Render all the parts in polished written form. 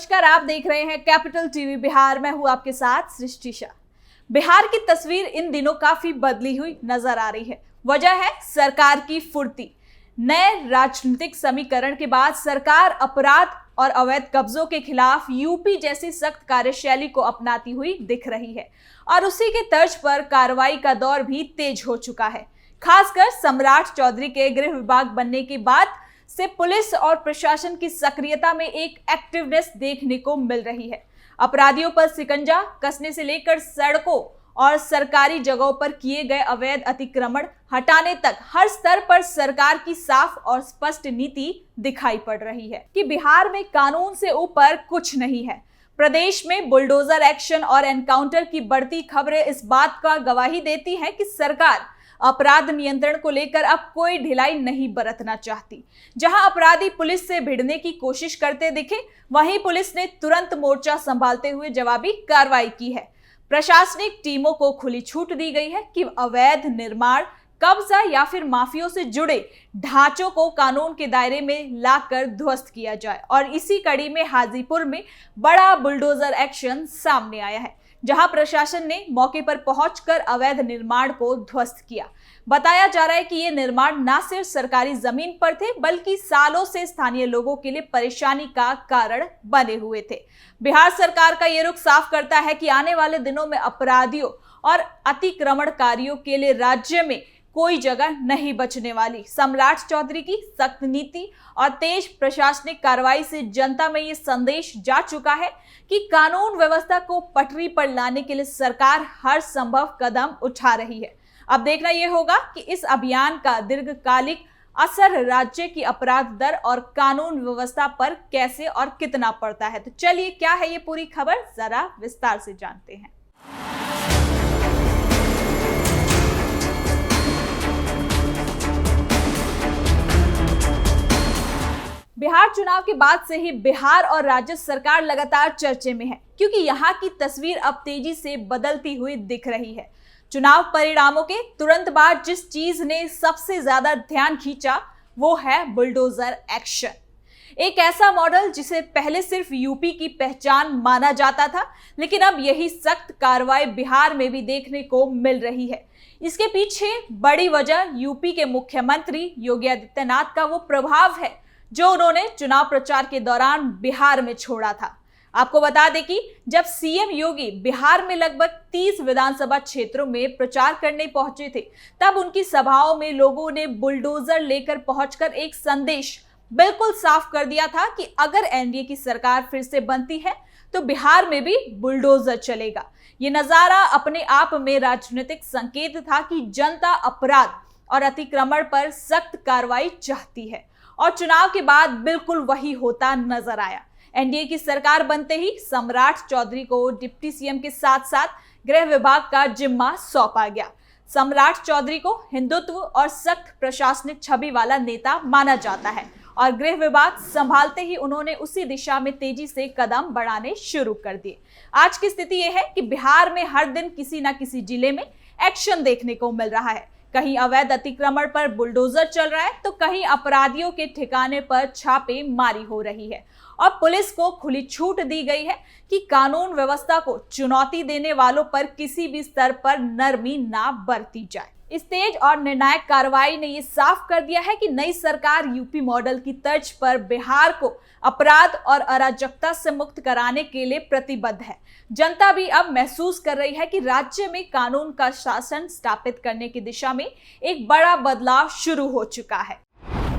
नमस्कार, आप देख रहे हैं कैपिटल टीवी बिहार। मैं हूं आपके साथ सृष्टि शाह। बिहार की तस्वीर इन दिनों काफी बदली हुई नजर आ रही है। वजह है सरकार की फुर्ती। नए राजनीतिक समीकरण के बाद सरकार अपराध और अवैध कब्जों के खिलाफ यूपी जैसी सख्त कार्यशैली को अपनाती हुई दिख रही है और उसी के तर्ज पर कार्रवाई का दौर भी तेज हो चुका है। खासकर सम्राट चौधरी के गृह विभाग बनने के बाद से पुलिस और प्रशासन की सक्रियता में एक एक्टिवनेस देखने को मिल रही है। अपराधियों पर शिकंजा कसने से लेकर सड़कों और सरकारी जगहों पर किए गए अवैध अतिक्रमण हटाने तक हर स्तर पर सरकार की साफ और स्पष्ट नीति दिखाई पड़ रही है कि बिहार में कानून से ऊपर कुछ नहीं है। प्रदेश में बुलडोजर एक्शन और एनकाउंटर की बढ़ती खबरें इस बात का गवाही देती हैं कि सरकार अपराध नियंत्रण को लेकर अब कोई ढिलाई नहीं बरतना चाहती। जहां अपराधी पुलिस से भिड़ने की कोशिश करते दिखे, वहीं पुलिस ने तुरंत मोर्चा संभालते हुए जवाबी कार्रवाई की है। प्रशासनिक टीमों को खुली छूट दी गई है कि अवैध निर्माण, कब्जा या फिर माफियों से जुड़े ढांचों को कानून के दायरे में लाकर ध्वस्त किया जाए। और इसी कड़ी में हाजीपुर में बड़ा बुलडोजर एक्शन सामने आया है, जहां प्रशासन ने मौके पर पहुंचकर अवैध निर्माण को ध्वस्त किया। बताया जा रहा है कि ये निर्माण न सिर्फ सरकारी जमीन पर थे, बल्कि सालों से स्थानीय लोगों के लिए परेशानी का कारण बने हुए थे। बिहार सरकार का ये रुख साफ करता है कि आने वाले दिनों में अपराधियों और अतिक्रमणकारियों के लिए राज्य में कोई जगह नहीं बचने वाली। सम्राट चौधरी की सख्त नीति और तेज प्रशासनिक कार्रवाई से जनता में ये संदेश जा चुका है कि कानून व्यवस्था को पटरी पर लाने के लिए सरकार हर संभव कदम उठा रही है। अब देखना यह होगा कि इस अभियान का दीर्घकालिक असर राज्य की अपराध दर और कानून व्यवस्था पर कैसे और कितना पड़ता है। तो चलिए, क्या है ये पूरी खबर, जरा विस्तार से जानते हैं। बिहार चुनाव के बाद से ही बिहार और राज्य सरकार लगातार चर्चे में है, क्योंकि यहाँ की तस्वीर अब तेजी से बदलती हुई दिख रही है। चुनाव परिणामों के तुरंत बाद जिस चीज ने सबसे ज्यादा ध्यान खींचा वो है बुलडोजर एक्शन। एक ऐसा मॉडल जिसे पहले सिर्फ यूपी की पहचान माना जाता था, लेकिन अब यही सख्त कार्रवाई बिहार में भी देखने को मिल रही है। इसके पीछे बड़ी वजह यूपी के मुख्यमंत्री योगी आदित्यनाथ का वो प्रभाव है जो उन्होंने चुनाव प्रचार के दौरान बिहार में छोड़ा था। आपको बता दें कि जब सीएम योगी बिहार में लगभग 30 विधानसभा क्षेत्रों में प्रचार करने पहुंचे थे, तब उनकी सभाओं में लोगों ने बुलडोजर लेकर पहुंचकर एक संदेश बिल्कुल साफ कर दिया था कि अगर एनडीए की सरकार फिर से बनती है तो बिहार में भी बुलडोजर चलेगा। ये नजारा अपने आप में राजनीतिक संकेत था कि जनता अपराध और अतिक्रमण पर सख्त कार्रवाई चाहती है, और चुनाव के बाद बिल्कुल वही होता नजर आया। एनडीए की सरकार बनते ही सम्राट चौधरी को डिप्टी सीएम के साथ साथ गृह विभाग का जिम्मा सौंपा गया। सम्राट चौधरी को हिंदुत्व और सख्त प्रशासनिक छवि वाला नेता माना जाता है, और गृह विभाग संभालते ही उन्होंने उसी दिशा में तेजी से कदम बढ़ाने शुरू कर दिए। आज की स्थिति यह है कि बिहार में हर दिन किसी न किसी जिले में एक्शन देखने को मिल रहा है। कहीं अवैध अतिक्रमण पर बुलडोजर चल रहा है, तो कहीं अपराधियों के ठिकाने पर छापे मारी हो रही है, और पुलिस को खुली छूट दी गई है कि कानून व्यवस्था को चुनौती देने वालों पर किसी भी स्तर पर नरमी ना बरती जाए। इस तेज और निर्णायक कार्रवाई ने यह साफ कर दिया है कि नई सरकार यूपी मॉडल की तर्ज पर बिहार को अपराध और अराजकता से मुक्त कराने के लिए प्रतिबद्ध है। जनता भी अब महसूस कर रही है कि राज्य में कानून का शासन स्थापित करने की दिशा में एक बड़ा बदलाव शुरू हो चुका है।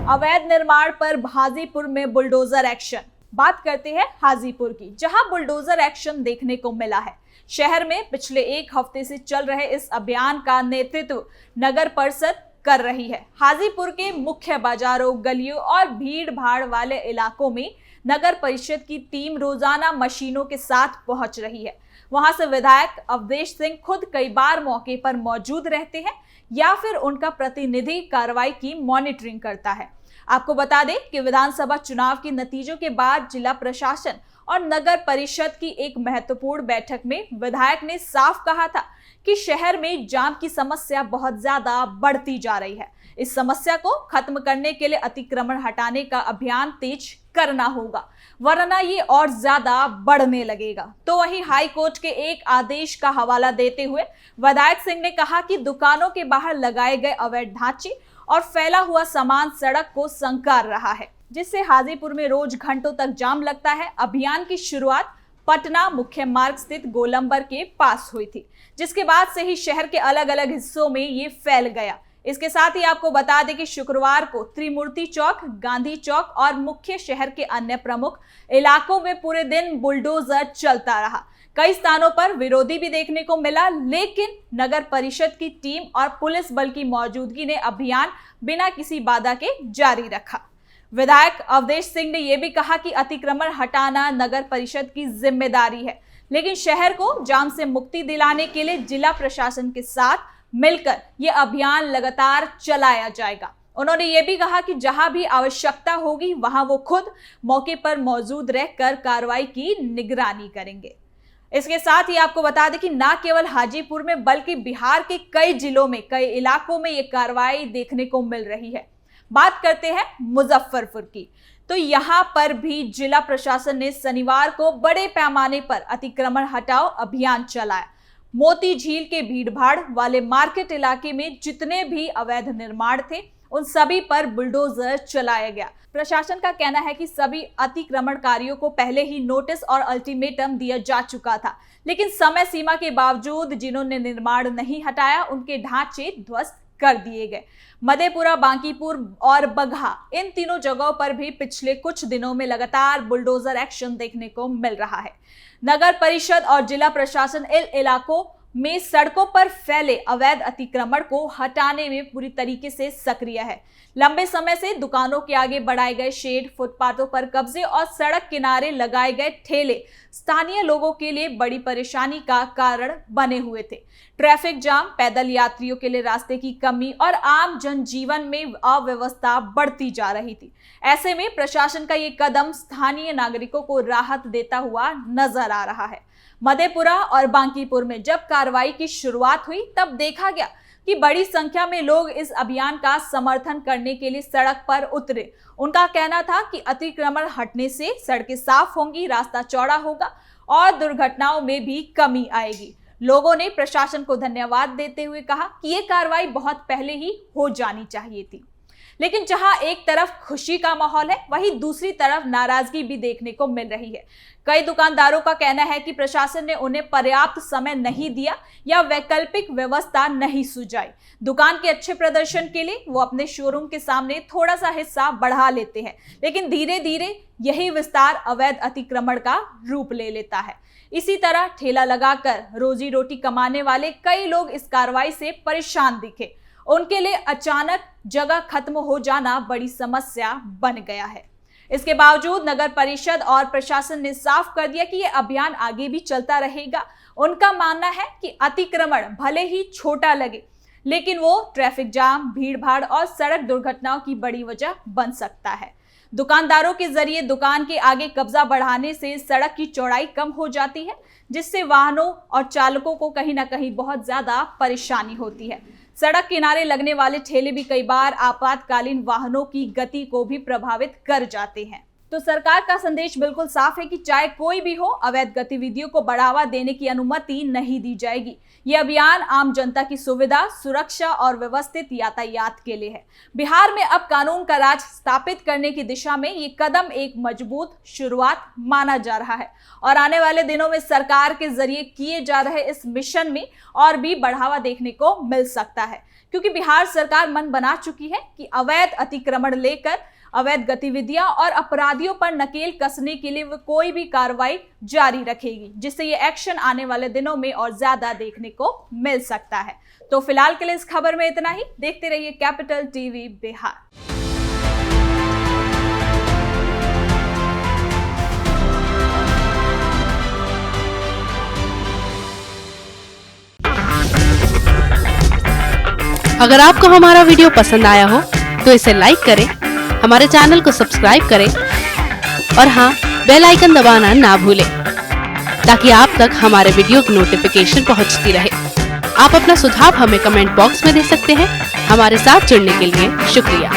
अवैध निर्माण पर हाजीपुर में बुलडोजर एक्शन। बात करते हैं हाजीपुर की, जहां बुलडोजर एक्शन देखने को मिला है। शहर में पिछले एक हफ्ते से चल रहे इस अभियान का नेतृत्व नगर परिषद कर रही है। हाजीपुर के मुख्य बाजारों, गलियों और भीड़ भाड़ वाले इलाकों में नगर परिषद की टीम रोजाना मशीनों के साथ पहुंच रही है। वहां से विधायक अवधेश सिंह खुद कई बार मौके पर मौजूद रहते हैं, या फिर उनका प्रतिनिधि कार्रवाई की मॉनिटरिंग करता है। आपको बता दें कि विधानसभा चुनाव के नतीजों के बाद जिला प्रशासन और नगर परिषद की एक महत्वपूर्ण बैठक में विधायक ने साफ कहा था कि शहर में जाम की समस्या बहुत ज्यादा बढ़ती जा रही है। इस समस्या को खत्म करने के लिए अतिक्रमण हटाने का अभियान तेज करना होगा, वरना ये और ज्यादा बढ़ने लगेगा। तो वहीं हाई कोर्ट के एक आदेश का हवाला देते हुए विधायक सिंह ने कहा कि दुकानों के बाहर लगाए गए अवैध ढांचे और फैला हुआ सामान सड़क को संकार रहा है, जिससे हाजीपुर में रोज घंटों तक जाम लगता है। अभियान की शुरुआत पटना मुख्य मार्ग स्थित गोलंबर के पास हुई थी, जिसके बाद से ही शहर के अलग अलग हिस्सों में ये फैल गया। इसके साथ ही आपको बता दें कि शुक्रवार को त्रिमूर्ति चौक, गांधी चौक और मुख्य शहर के अन्य प्रमुख इलाकों में पूरे दिन बुलडोजर चलता रहा। कई स्थानों पर विरोधी भी देखने को मिला, लेकिन नगर परिषद की टीम और पुलिस बल की मौजूदगी ने अभियान बिना किसी बाधा के जारी रखा। विधायक अवधेश सिंह ने यह भी कहा कि अतिक्रमण हटाना नगर परिषद की जिम्मेदारी है, लेकिन शहर को जाम से मुक्ति दिलाने के लिए जिला प्रशासन के साथ मिलकर यह अभियान लगातार चलाया जाएगा। उन्होंने ये भी कहा कि जहां भी आवश्यकता होगी वहां वो खुद मौके पर मौजूद रहकर कार्रवाई की निगरानी करेंगे। इसके साथ ही आपको बता दें कि न केवल हाजीपुर में बल्कि बिहार के कई जिलों में, कई इलाकों में ये कार्रवाई देखने को मिल रही है। बात करते हैं मुजफ्फरपुर की, तो यहां पर भी जिला प्रशासन ने शनिवार को बड़े पैमाने पर अतिक्रमण हटाओ अभियान चलाया। मोती झील के भीड़भाड़ वाले मार्केट इलाके में जितने भी अवैध निर्माण थे उन सभी पर बुलडोजर चलाया गया। प्रशासन का कहना है कि सभी अतिक्रमणकारियों को पहले ही नोटिस और अल्टीमेटम दिया जा चुका था, लेकिन समय सीमा के बावजूद जिन्होंने निर्माण नहीं हटाया उनके ढांचे ध्वस्त कर दिए गए। मधेपुरा, बांकीपुर और बगहा, इन तीनों जगहों पर भी पिछले कुछ दिनों में लगातार बुलडोजर एक्शन देखने को मिल रहा है। नगर परिषद और जिला प्रशासन इन इलाकों में सड़कों पर फैले अवैध अतिक्रमण को हटाने में पूरी तरीके से सक्रिय है। लंबे समय से दुकानों के आगे बढ़ाए गए शेड, फुटपाथों पर कब्जे और सड़क किनारे लगाए गए ठेले स्थानीय लोगों के लिए बड़ी परेशानी का कारण बने हुए थे। ट्रैफिक जाम, पैदल यात्रियों के लिए रास्ते की कमी और आम जनजीवन में अव्यवस्था बढ़ती जा रही थी। ऐसे में प्रशासन का ये कदम स्थानीय नागरिकों को राहत देता हुआ नजर आ रहा है। मधेपुरा और बांकीपुर में जब कार्रवाई की शुरुआत हुई तब देखा गया कि बड़ी संख्या में लोग इस अभियान का समर्थन करने के लिए सड़क पर उतरे। उनका कहना था कि अतिक्रमण हटने से सड़कें साफ होंगी, रास्ता चौड़ा होगा और दुर्घटनाओं में भी कमी आएगी। लोगों ने प्रशासन को धन्यवाद देते हुए कहा कि ये कार्रवाई बहुत पहले ही हो जानी चाहिए थी। लेकिन जहां एक तरफ खुशी का माहौल है, वहीं दूसरी तरफ नाराजगी भी देखने को मिल रही है। कई दुकानदारों का कहना है कि प्रशासन ने उन्हें पर्याप्त समय नहीं दिया या वैकल्पिक व्यवस्था नहीं सुझाई। दुकान के अच्छे प्रदर्शन के लिए वो अपने शोरूम के सामने थोड़ा सा हिस्सा बढ़ा लेते हैं, लेकिन धीरे धीरे यही विस्तार अवैध अतिक्रमण का रूप ले लेता है। इसी तरह ठेला लगाकर रोजी रोटी कमाने वाले कई लोग इस कार्रवाई से परेशान दिखे। उनके लिए अचानक जगह खत्म हो जाना बड़ी समस्या बन गया है। इसके बावजूद नगर परिषद और प्रशासन ने साफ कर दिया कि यह अभियान आगे भी चलता रहेगा। उनका मानना है कि अतिक्रमण भले ही छोटा लगे, लेकिन वो ट्रैफिक जाम, भीड़भाड़ और सड़क दुर्घटनाओं की बड़ी वजह बन सकता है। दुकानदारों के जरिए दुकान के आगे कब्जा बढ़ाने से सड़क की चौड़ाई कम हो जाती है, जिससे वाहनों और चालकों को कहीं ना कहीं बहुत ज्यादा परेशानी होती है। सड़क किनारे लगने वाले ठेले भी कई बार आपातकालीन वाहनों की गति को भी प्रभावित कर जाते हैं। तो सरकार का संदेश बिल्कुल साफ है कि चाहे कोई भी हो, अवैध गतिविधियों को बढ़ावा देने की अनुमति नहीं दी जाएगी। यह अभियान आम जनता की सुविधा, सुरक्षा और व्यवस्थित यातायात के लिए है। बिहार में अब कानून का राज स्थापित करने की दिशा में ये कदम एक मजबूत शुरुआत माना जा रहा है और आने वाले दिनों में सरकार के जरिए किए जा रहे इस मिशन में और भी बढ़ावा देखने को मिल सकता है, क्योंकि बिहार सरकार मन बना चुकी है कि अवैध अतिक्रमण लेकर अवैध गतिविधियां और अपराधियों पर नकेल कसने के लिए वो कोई भी कार्रवाई जारी रखेगी, जिससे ये एक्शन आने वाले दिनों में और ज्यादा देखने को मिल सकता है। तो फिलहाल के लिए इस खबर में इतना ही। देखते रहिए कैपिटल टीवी बिहार। अगर आपको हमारा वीडियो पसंद आया हो तो इसे लाइक करें, हमारे चैनल को सब्सक्राइब करें और हाँ, बेल आइकन दबाना ना भूलें ताकि आप तक हमारे वीडियो की नोटिफिकेशन पहुंचती रहे। आप अपना सुझाव हमें कमेंट बॉक्स में दे सकते हैं। हमारे साथ जुड़ने के लिए शुक्रिया।